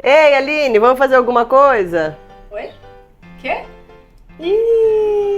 Ei, Aline, vamos fazer alguma coisa? Oi? Quê?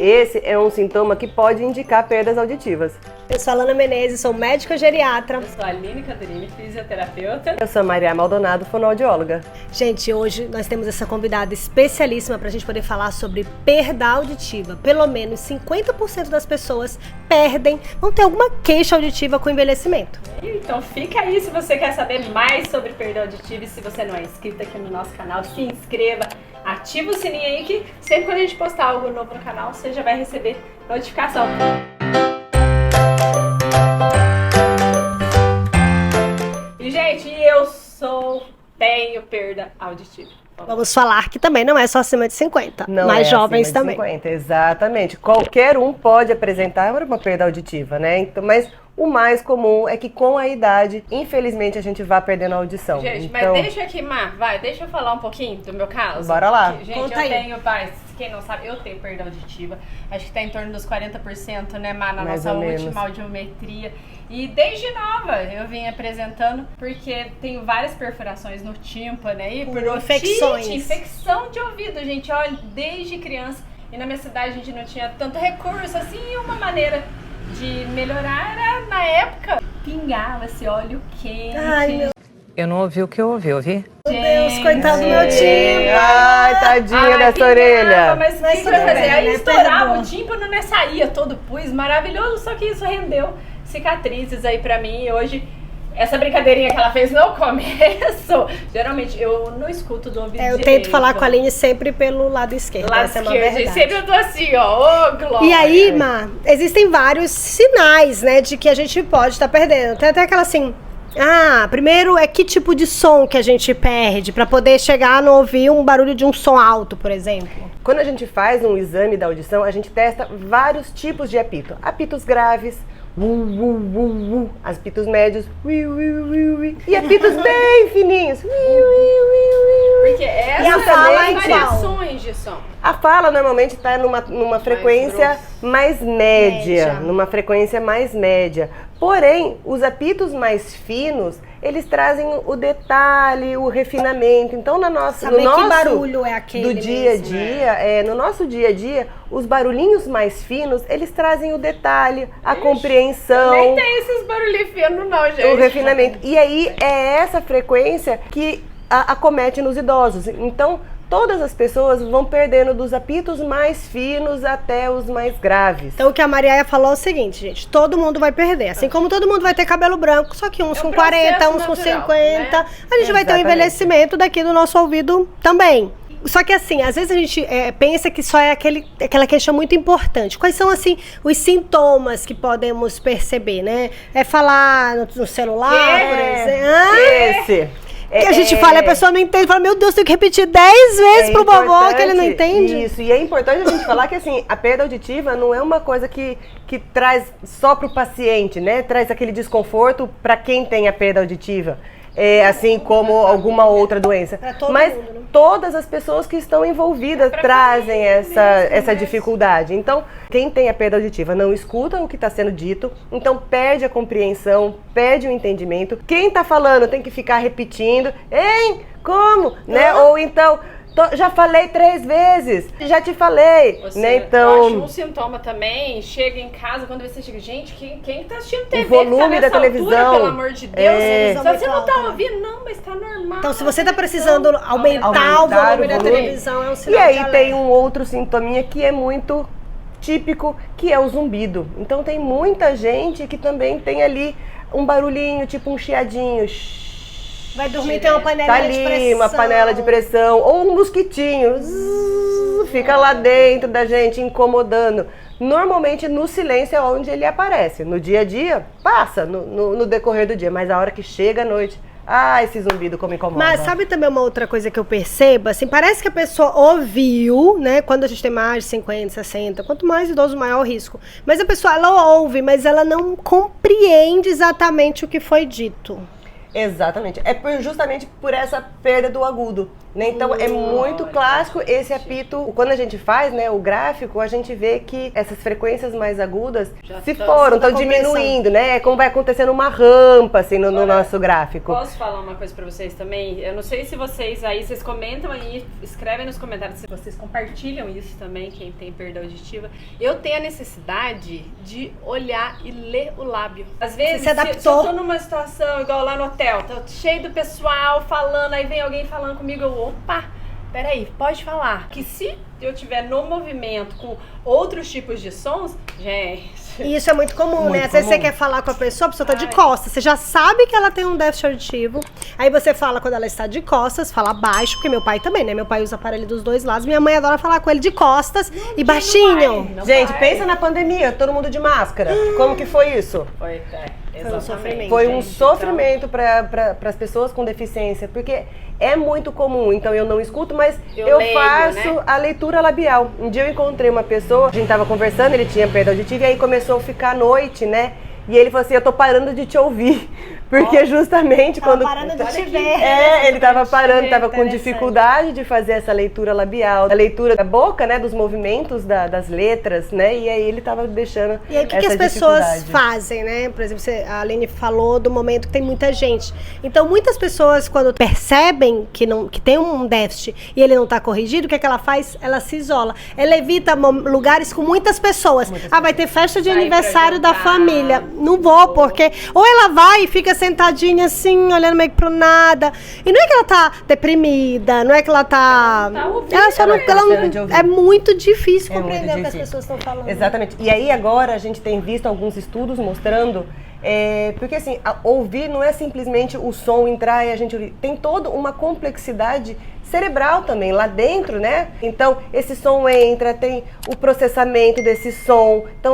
Esse é um sintoma que pode indicar perdas auditivas. Eu sou a Alana Menezes, sou médica geriatra. Eu sou a Aline Caderini, fisioterapeuta. Eu sou a Maria Maldonado, fonoaudióloga. Gente, hoje nós temos essa convidada especialíssima para a gente poder falar sobre perda auditiva. Pelo menos 50% das pessoas vão ter alguma queixa auditiva com o envelhecimento. Então fica aí se você quer saber mais sobre perda auditiva e se você não é inscrito aqui no nosso canal, se inscreva, ativa o sininho aí que sempre quando a gente postar algo novo no canal, você já vai receber notificação. E gente, tenho perda auditiva. Vamos falar que também não é só acima de 50, Não mas é jovens acima de também. 50, exatamente. Qualquer um pode apresentar uma perda auditiva, né? Então, mas o mais comum é que com a idade, infelizmente, a gente vá perdendo a audição. Gente, então, mas deixa aqui, deixa eu falar um pouquinho do meu caso. Bora lá. Gente, Conta eu aí. tenho, quem não sabe, eu tenho perda auditiva. Acho que tá em torno dos 40%, né, Má, na Mais nossa ou menos. última audiometria. E desde nova eu vim apresentando, porque tenho várias perfurações no tímpano aí, por infecções. infecção de ouvido, gente. Olha, desde criança. E na minha cidade a gente não tinha tanto recurso, assim, e uma maneira de melhorar era, na época, pingava esse óleo quente. Ai, meu Eu não ouvi o que eu ouvi? Deus, coitado do meu time. Ai, tadinha Ai, dessa pingava, orelha. Mas o Mas que vai tudo fazer? bem, Aí né? estourava Perdoa. o tímpano, né? Saía todo pus, maravilhoso, só que isso rendeu cicatrizes aí pra mim. E hoje, essa brincadeirinha que ela fez no começo, geralmente eu não escuto do ouvido Eu direito. tento falar com a Aline sempre pelo lado esquerdo, Lado essa é uma esquerdo, e verdade. sempre eu tô assim, ó, ô Glória. E aí, Má, existem vários sinais, né, de que a gente pode estar perdendo. Tem até aquela assim, primeiro é que tipo de som que a gente perde pra poder chegar a não ouvir um barulho de um som alto, por exemplo. Quando a gente faz um exame da audição, a gente testa vários tipos de apito. Apitos graves, apitos médios, e apitos bem fininhos. Porque E a essas fala são é as igual. variações de som. A fala normalmente está numa frequência mais média, numa frequência mais média. Porém, os apitos mais finos, eles trazem o detalhe, o refinamento. Então, Saber que barulho é aquele do dia a mesmo, dia, no nosso dia a dia, os barulhinhos mais finos, eles trazem o detalhe, a compreensão. Nem tem esses barulhinhos finos não, gente. O refinamento. E aí é essa frequência que acomete nos idosos. Então, todas as pessoas vão perdendo dos apitos mais finos até os mais graves. Então o que a Maria falou é o seguinte, gente, todo mundo vai perder, assim como todo mundo vai ter cabelo branco, só que uns É um com 40, uns processo com natural, 50, né? a gente vai ter um Exatamente. envelhecimento daqui do nosso ouvido também. Só que assim, às vezes a gente pensa que só é aquela queixa muito importante. Quais são, assim, os sintomas que podemos perceber, né? É falar no celular, por exemplo. Esse. Que a gente fala e a pessoa não entende, fala, meu Deus, tenho que repetir 10 vezes pro vovó que ele não entende. Isso, e é importante a gente falar que assim, a perda auditiva não é uma coisa que traz só pro paciente, né? Traz aquele desconforto para quem tem a perda auditiva. Assim como alguma outra doença. Pra todo Mas mundo, né? todas as pessoas que estão envolvidas trazem essa dificuldade. Então, quem tem a perda auditiva não escuta o que está sendo dito, então perde a compreensão, perde o entendimento. Quem está falando tem que ficar repetindo, hein? Como? Né? Ou então, já falei 3 vezes, já te falei. Você, Né? eu Então, acho um sintoma também, chega em casa, quando você chega, gente, quem tá assistindo TV? volume que tá nessa da televisão. Altura, pelo amor de Deus. É. Se você não tá Muito alta, né? ouvindo, não, mas tá normal. Então, se você tá precisando aumentar o Aumentar volume o da volume. televisão, é um E sinal de aí alerta. tem um outro sintominha que é muito típico, que é o zumbido. Então tem muita gente que também tem ali um barulhinho, tipo um chiadinho. Vai dormir, tem uma Tá panelinha de ali, pressão. uma panela de pressão, ou um mosquitinho, fica lá dentro da gente, incomodando. Normalmente no silêncio é onde ele aparece. No dia a dia, passa no decorrer do dia, mas a hora que chega a noite, esse zumbido como incomoda. Mas sabe também uma outra coisa que eu percebo? Assim, parece que a pessoa ouviu, né? Quando a gente tem mais de 50, 60, quanto mais idoso, maior o risco. Mas a pessoa, ela ouve, mas ela não compreende exatamente o que foi dito. Exatamente. Justamente por essa perda do agudo. Né? Então é muito clássico esse apito. Quando a gente faz, né, o gráfico, a gente vê que essas frequências mais agudas se foram, estão diminuindo, né? Como vai acontecendo uma rampa assim no nosso gráfico. Posso falar uma coisa pra vocês também? Eu não sei se vocês aí, vocês comentam aí, escrevem nos comentários se vocês compartilham isso também, quem tem perda auditiva. Eu tenho a necessidade de olhar e ler o lábio. Às vezes, se eu tô numa situação igual lá no hotel, tô cheio do pessoal falando, aí vem alguém falando comigo, eu, opa, peraí, pode falar. Que se eu tiver no movimento com outros tipos de sons, gente... E isso é muito comum, né? Às vezes você quer falar com a pessoa tá de costas. Você já sabe que ela tem um déficit auditivo. Aí você fala quando ela está de costas, fala baixo, porque meu pai também, né? Meu pai usa aparelho dos dois lados. Minha mãe adora falar com ele de costas e baixinho. Gente, pensa na pandemia, todo mundo de máscara. Como que foi isso? Foi um sofrimento. Foi um sofrimento para as pessoas com deficiência, porque é muito comum. Então eu não escuto, mas eu leio, faço, né, a leitura labial. Um dia eu encontrei uma pessoa, a gente tava conversando, ele tinha perda auditiva, e aí começou a ficar à noite, né? E ele falou assim, eu tô parando de te ouvir. Porque justamente quando... parando de te ver. Ele tava parando, tava com dificuldade de fazer essa leitura labial, a leitura da boca, né, dos movimentos das letras, né, e aí ele tava deixando. E aí o que as pessoas fazem, né? Por exemplo, a Aline falou do momento que tem muita gente. Então muitas pessoas, quando percebem que tem um déficit e ele não tá corrigido, o que é que ela faz? Ela se isola. Ela evita lugares com muitas pessoas. Vai ter festa de aniversário da família. Não vou, porque... Ou ela vai e fica sentadinha assim, olhando meio que pro nada. E não é que ela tá deprimida, não é que ela tá... Ela só não... É muito difícil compreender o que as pessoas estão falando. Exatamente. E aí agora a gente tem visto alguns estudos mostrando... porque assim, ouvir não é simplesmente o som entrar e a gente ouvir. Tem toda uma complexidade cerebral também lá dentro, né? Então, esse som entra, tem o processamento desse som. Então,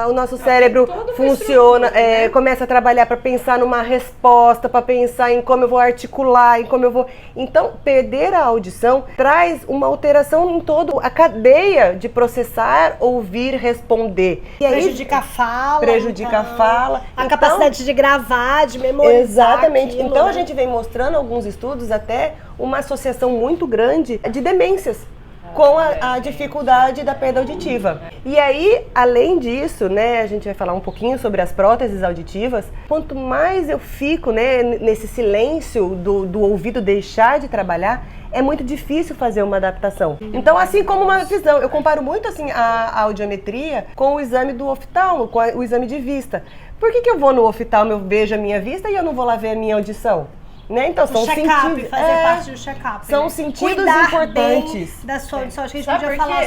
o nosso cérebro funciona, né? Começa a trabalhar para pensar numa resposta, para pensar em como eu vou articular, em como eu vou... Então, perder a audição traz uma alteração em toda a cadeia de processar, ouvir, responder. E aí, prejudica a fala. Prejudica a fala. A capacidade de gravar, de memorizar. Exatamente. Aquilo, então, né? a gente vem mostrando alguns estudos até uma associação muito grande de demências com a dificuldade da perda auditiva. E aí, além disso, né, a gente vai falar um pouquinho sobre as próteses auditivas. Quanto mais eu fico, né, nesse silêncio do ouvido deixar de trabalhar, é muito difícil fazer uma adaptação. Então, assim como uma visão, eu comparo muito assim a audiometria com o exame do oftalmo, com o exame de vista. Por que eu vou no oftalmo, eu vejo a minha vista e eu não vou lá ver a minha audição? Né? Então, são sentidos. Fazer parte do check-up. São sentidos cuidar importantes. Bem da sua audição. Acho que a gente sabe podia falar.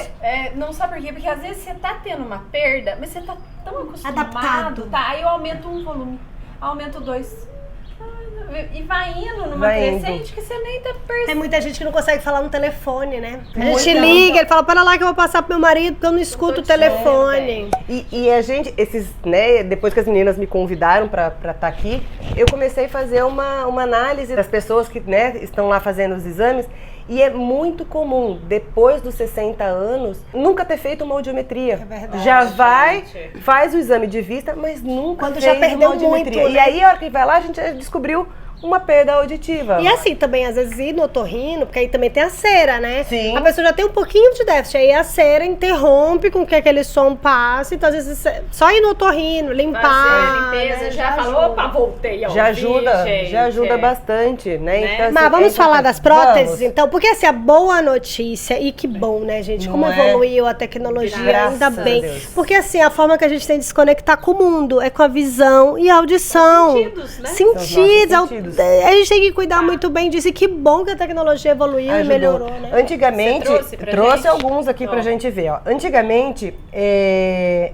Não sabe por quê? Porque às vezes você tá tendo uma perda, mas você tá tão acostumado. Adaptado. Tá? Aí eu aumento um volume, aumento dois. E vai indo numa crescente que você nem tá percebendo. Tem muita gente que não consegue falar no telefone, né? A gente liga, ele fala, para lá que eu vou passar pro meu marido, porque eu não escuto o telefone. E a gente, né, depois que as meninas me convidaram pra estar aqui, eu comecei a fazer uma análise das pessoas que, né, estão lá fazendo os exames. E é muito comum, depois dos 60 anos, nunca ter feito uma audiometria. É verdade. Já vai, faz o exame de vista, mas nunca Quando fez já perdeu uma audiometria. muito, né? E aí, a hora que vai lá, a gente descobriu uma perda auditiva. E assim, também, às vezes, ir no otorrino, porque aí também tem a cera, né? Sim. A pessoa já tem um pouquinho de déficit, aí a cera interrompe com que aquele som passe, então às vezes só ir no otorrino, limpar, a limpeza, né? já falou, opa, voltei ao Já ajuda bastante, né? Então, Mas assim, vamos falar das próteses, vamos. então, porque assim, a boa notícia, e que bom, né, gente, como evoluiu a tecnologia, ainda bem. Porque assim, a forma que a gente tem de se conectar com o mundo é com a visão e a audição. Sentidos, né? Sentidos. A gente tem que cuidar muito bem disso, e que bom que a tecnologia evoluiu e melhorou, né? Antigamente, trouxe alguns aqui pra gente ver, ó. Antigamente,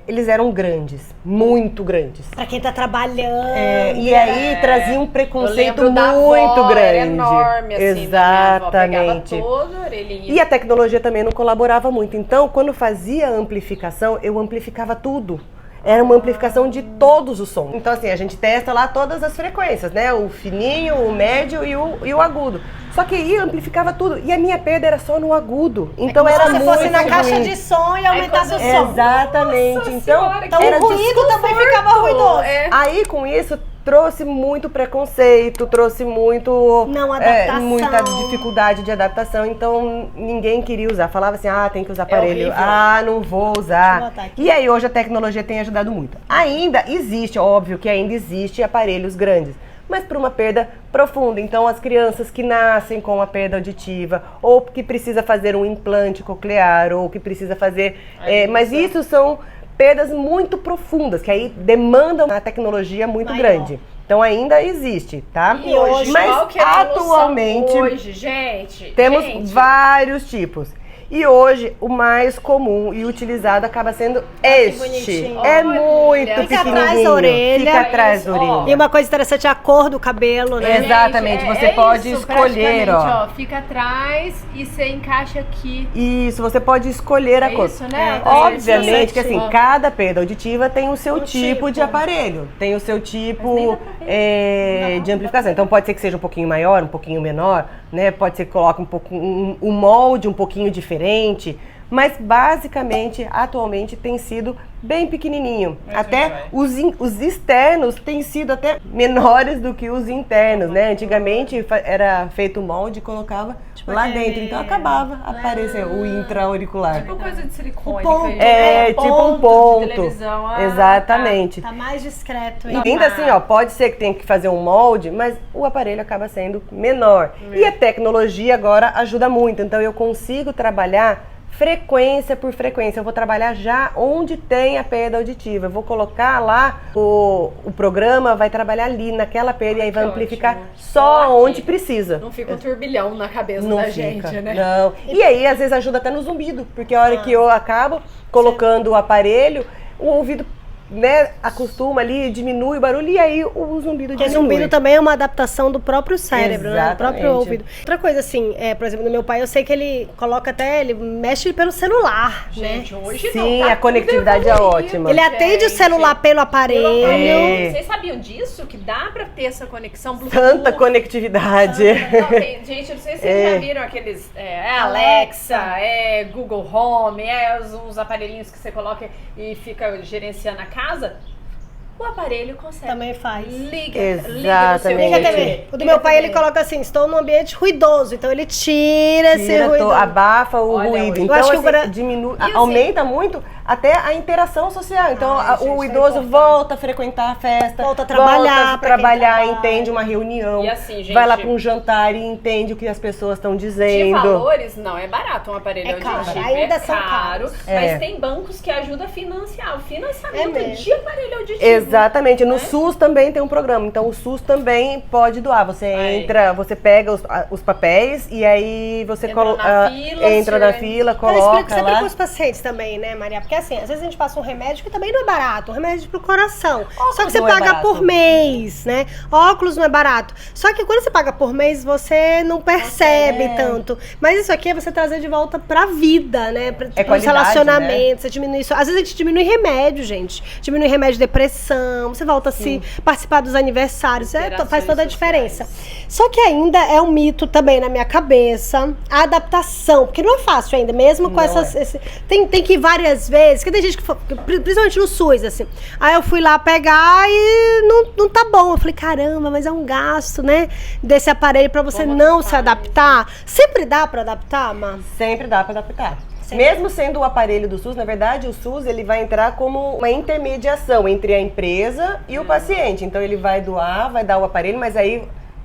eles eram grandes, muito grandes. Pra quem tá trabalhando. E aí trazia um preconceito muito grande. Era enorme, assim. Exatamente. Minha avó pegava toda a orelhinha. E a tecnologia também não colaborava muito. Então, quando fazia a amplificação, eu amplificava tudo. Era uma amplificação de todos os sons. Então, assim, a gente testa lá todas as frequências, né? O fininho, o médio e o agudo. Só que aí amplificava tudo. E a minha perda era só no agudo. Então era muito se fosse na ruim. caixa de som e aumentasse o som. Exatamente. Nossa então, senhora, então era o ruído também ficava ruidoso. Aí, com isso, trouxe muito preconceito, trouxe muito Não adaptação. muita dificuldade de adaptação, então ninguém queria usar. Falava assim, tem que usar aparelho. horrível. Não vou Deixa eu usar. botar aqui. E aí hoje a tecnologia tem ajudado muito. Ainda existe, óbvio que ainda existe aparelhos grandes, mas para uma perda profunda. Então as crianças que nascem com a perda auditiva, ou que precisa fazer um implante coclear, ou que precisa fazer... mas isso são perdas muito profundas, que aí demandam uma tecnologia muito Maior. grande. Então ainda existe, tá? E hoje, mas qual que é a evolução atualmente hoje, gente? temos Gente, vários tipos. E hoje, o mais comum e utilizado acaba sendo este. bonitinho. É Olha, muito fica pequenininho. atrás da orelha. Fica atrás da Isso, ó. orelha. E uma coisa interessante é a cor do cabelo, né? Exatamente, você pode isso, escolher, praticamente, fica atrás e você encaixa aqui. Isso, você pode escolher a É cor. isso, né? Obviamente que assim, Ó. cada perda auditiva tem o seu O tipo de tipo. aparelho, tem o seu tipo de amplificação. Então pode ser que seja um pouquinho maior, um pouquinho menor, né? Pode ser que coloque um molde um pouquinho diferente. Mas basicamente, atualmente, tem sido bem pequenininho. Até os externos têm sido até menores do que os internos, né? Antigamente era feito o molde e colocava lá dentro. Então acabava aparecendo o intra-auricular. Tipo coisa de silicone. O ponto. que a gente- Tipo um de ponto. televisão. Exatamente. Tá mais discreto, E hein? ainda assim, pode ser que tenha que fazer um molde, mas o aparelho acaba sendo menor. E a tecnologia agora ajuda muito. Então eu consigo trabalhar frequência por frequência. Eu vou trabalhar já onde tem a perda auditiva. Eu vou colocar lá o programa, vai trabalhar ali naquela perda e aí vai que amplificar ótimo. só Só onde aqui. precisa. Não fica um turbilhão na cabeça Não da fica, gente, né? não. E aí, às vezes, ajuda até no zumbido, porque a hora que eu acabo colocando o aparelho, o ouvido, né, acostuma ali, diminui o barulho e aí o zumbido Porque diminui. zumbido também é uma adaptação do próprio cérebro, né? Do próprio Exatamente. ouvido. Outra coisa, assim, por exemplo, no meu pai, eu sei que ele coloca até, ele mexe pelo celular, Gente, né? hoje Sim, não, tá a conectividade é tudo evoluído. ótima. Ele atende o Gente. celular pelo aparelho. É. Vocês sabiam disso? Que dá pra ter essa conexão Bluetooth? Tanta conectividade. Não, gente, eu não sei se vocês já viram aqueles Alexa, Google Home, os aparelhinhos que você coloca e fica gerenciando a casa. O aparelho consegue. Também faz. Liga Exatamente. Liga TV. O do meu pai, ele coloca assim, estou num ambiente ruidoso, então ele tira esse ruído. Abafa o Olha, ruído. eu Então, acho que assim, agora- diminui, E assim- aumenta muito até a interação social. Então, Ai, gente, o é idoso importante. volta a frequentar a festa, Volta a trabalhar, pra quem trabalha. entende uma reunião, E assim, gente- vai lá para um jantar e entende o que as pessoas estão De dizendo. valores, não é barato um aparelho É caro, auditivo. ainda é são caro, caros. mas tem bancos que ajudam a financiar o financiamento É mesmo. de aparelho auditivo. Exatamente, no SUS também tem um programa, então o SUS também pode doar. Você Aí. entra, você pega os papéis e aí você Entra na fila, entra na se- fila, Eu explico coloca sempre lá. para os pacientes também, né, Maria? Porque assim, às vezes a gente passa um remédio que também não é barato, um remédio pro coração. Só que você não é paga barato. por mês, né? Óculos não é barato. Só que quando você paga por mês, você não percebe tanto. Mas isso aqui é você trazer de volta pra vida, né? Para os qualidade, relacionamentos, você diminui isso. Às vezes a gente diminui remédio, gente. Diminui remédio de depressão, você volta a se participar dos aniversários. Faz toda a Interações diferença. Só que ainda é um mito também na minha cabeça a adaptação, porque não é fácil ainda, mesmo com Não essas. Tem que ir várias vezes, que tem gente principalmente no SUS, assim. Aí eu fui lá pegar e não tá bom. Eu falei, caramba, mas é um gasto, né? Desse aparelho pra você Como não que se faz? adaptar. Sempre dá pra adaptar, Má? Sempre dá para adaptar. Mesmo sendo o aparelho do SUS, na verdade, o SUS ele vai entrar como uma intermediação entre a empresa e o paciente. Então ele vai doar, vai dar o aparelho, mas aí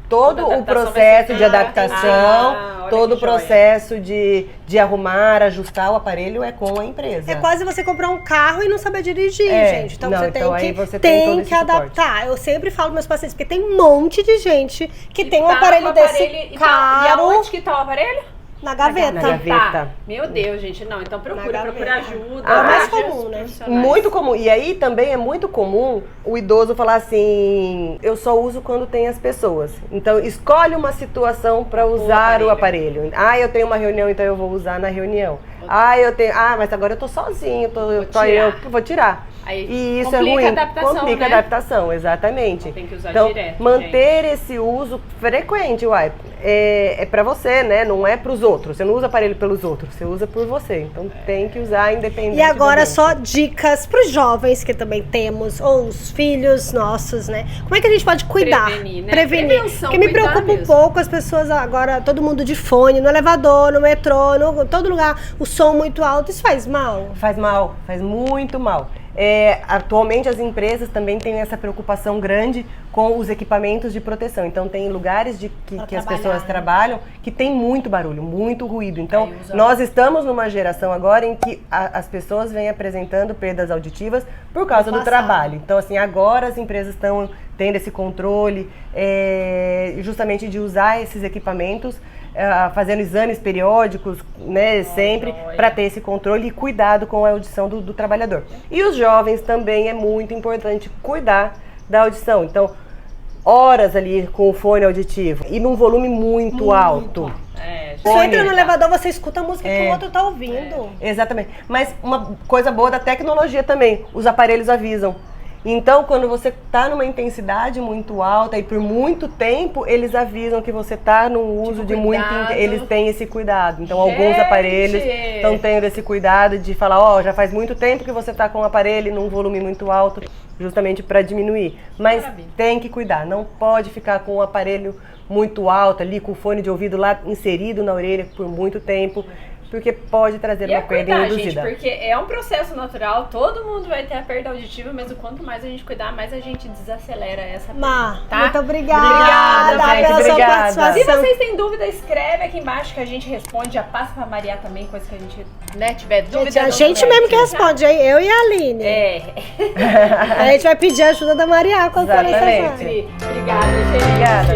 todo Toda o adaptação processo vai de ser adaptação, olha todo o que joia. processo de arrumar, ajustar o aparelho é com a empresa. É quase você comprar um carro e não saber dirigir, É, gente. Então não, você tem então que, aí você tem todo esse que adaptar. Eu sempre falo pros meus pacientes, porque tem um monte de gente que tem um Tá aparelho com desse e caro aonde que tá o aparelho? na gaveta. Na gaveta. Tá. Meu Deus, gente, não. Então procura gaveta. ajuda. É o mais veja comum, os né? profissionais. Muito comum. E aí também é muito comum o idoso falar assim: eu só uso quando tem as pessoas. Então escolhe uma situação para usar o aparelho. Ah, eu tenho uma reunião, então eu vou usar na reunião. Ah, mas agora eu tô sozinho, só eu vou tirar. Aí E isso é complica ruim, a adaptação, complica né? a adaptação, exatamente. Tem que usar então, direto, manter esse uso frequente, é para você, né? Não é para os outros. Você não usa aparelho pelos outros, você usa por você. Então tem que usar independente. E agora do só ambiente. dicas para os jovens que também temos, ou os filhos nossos, né? Como é que a gente pode cuidar? Prevenir, né? Prevenir. Prevenção, Porque me cuidar preocupa um mesmo. pouco as pessoas agora, todo mundo de fone, no elevador, no metrô, todo lugar, o som muito alto, isso faz mal? Faz mal, faz muito mal. Atualmente as empresas também têm essa preocupação grande com os equipamentos de proteção. Então tem lugares que as pessoas trabalham que tem muito barulho, muito ruído. Então nós estamos numa geração agora em que as pessoas vêm apresentando perdas auditivas por causa do trabalho. Então assim, agora as empresas estão tendo esse controle justamente de usar esses equipamentos, fazendo exames periódicos, né, sempre, para ter esse controle e cuidado com a audição do trabalhador. E os jovens também é muito importante cuidar da audição. Então, horas ali com o fone auditivo e num volume muito alto. Você entra no elevador, você escuta a música que o outro tá ouvindo. Exatamente. Mas uma coisa boa da tecnologia também, os aparelhos avisam. Então, quando você está numa intensidade muito alta e por muito tempo, eles avisam que você está num uso de muito... Eles têm esse cuidado. Então, alguns aparelhos estão tendo esse cuidado de falar, já faz muito tempo que você está com o aparelho num volume muito alto, justamente para diminuir. Mas tem que cuidar, não pode ficar com o aparelho muito alto ali, com o fone de ouvido lá inserido na orelha por muito tempo, porque pode trazer uma perda induzida. Gente, porque é um processo natural, todo mundo vai ter a perda auditiva, mas o quanto mais a gente cuidar, mais a gente desacelera essa perda, tá? Muito obrigada, Obrigada, gente, pela sua obrigada. participação. Se vocês têm dúvida, escreve aqui embaixo que a gente responde, já passa pra Maria também, coisa que a gente, né, tiver dúvida. A gente mesmo que responde, hein? Eu e a Aline. A gente vai pedir a ajuda da Maria quando for necessário. Obrigada, gente. Obrigada.